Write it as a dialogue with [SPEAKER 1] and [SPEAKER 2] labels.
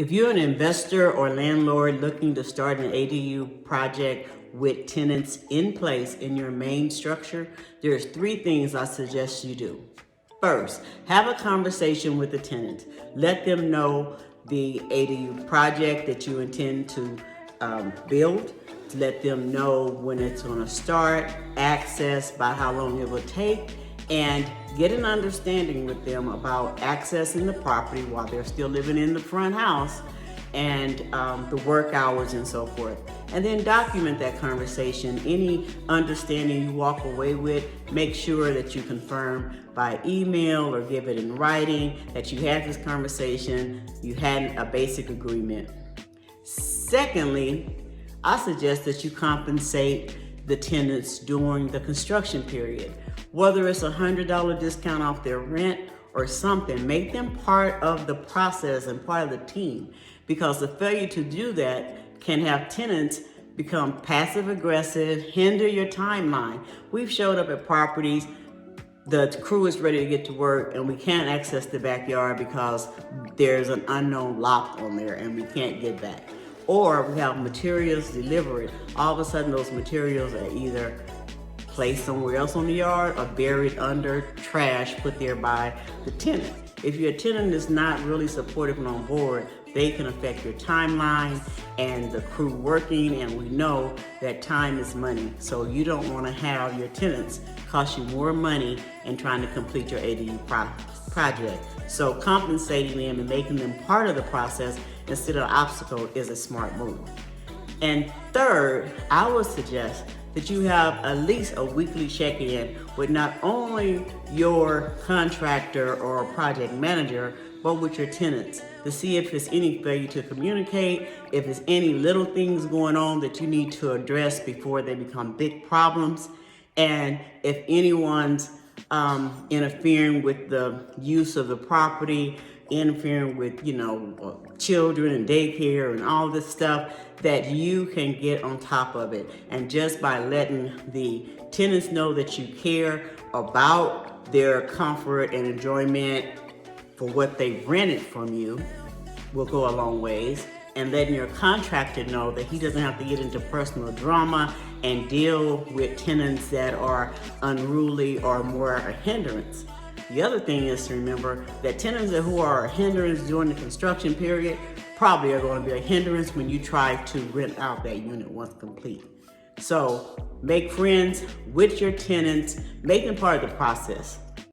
[SPEAKER 1] If you're an investor or landlord looking to start an ADU project with tenants in place in your main structure, there's 3 things I suggest you do. First, have a conversation with the tenant. Let them know the ADU project that you intend to build. Let them know when it's going to start, access, by how long it will take, and get an understanding with them about accessing the property while they're still living in the front house and the work hours and so forth. And then document that conversation. Any understanding you walk away with, make sure that you confirm by email or give it in writing that you had this conversation, you had a basic agreement. Secondly, I suggest that you compensate the tenants during the construction period. Whether it's $100 discount off their rent or something, make them part of the process and part of the team, because the failure to do that can have tenants become passive aggressive, hinder your timeline. We've showed up at properties, the crew is ready to get to work and we can't access the backyard because there's an unknown lock on there and we can't get back. Or we have materials delivered. All of a sudden those materials are either placed somewhere else on the yard or buried under trash put there by the tenant. If your tenant is not really supportive and on board, they can affect your timeline and the crew working, and we know that time is money. So you don't want to have your tenants cost you more money in trying to complete your ADU project. So compensating them and making them part of the process instead of an obstacle is a smart move. And third, I would suggest that you have at least a weekly check-in with not only your contractor or project manager, but with your tenants to see if there's any failure to communicate, if there's any little things going on that you need to address before they become big problems, and if anyone's interfering with the use of the property, interfering with, children and daycare and all this stuff, that you can get on top of it. And just by letting the tenants know that you care about their comfort and enjoyment for what they rented from you will go a long ways. And letting your contractor know that he doesn't have to get into personal drama and deal with tenants that are unruly or more a hindrance. The other thing is to remember that tenants who are a hindrance during the construction period probably are going to be a hindrance when you try to rent out that unit once complete. So make friends with your tenants, make them part of the process.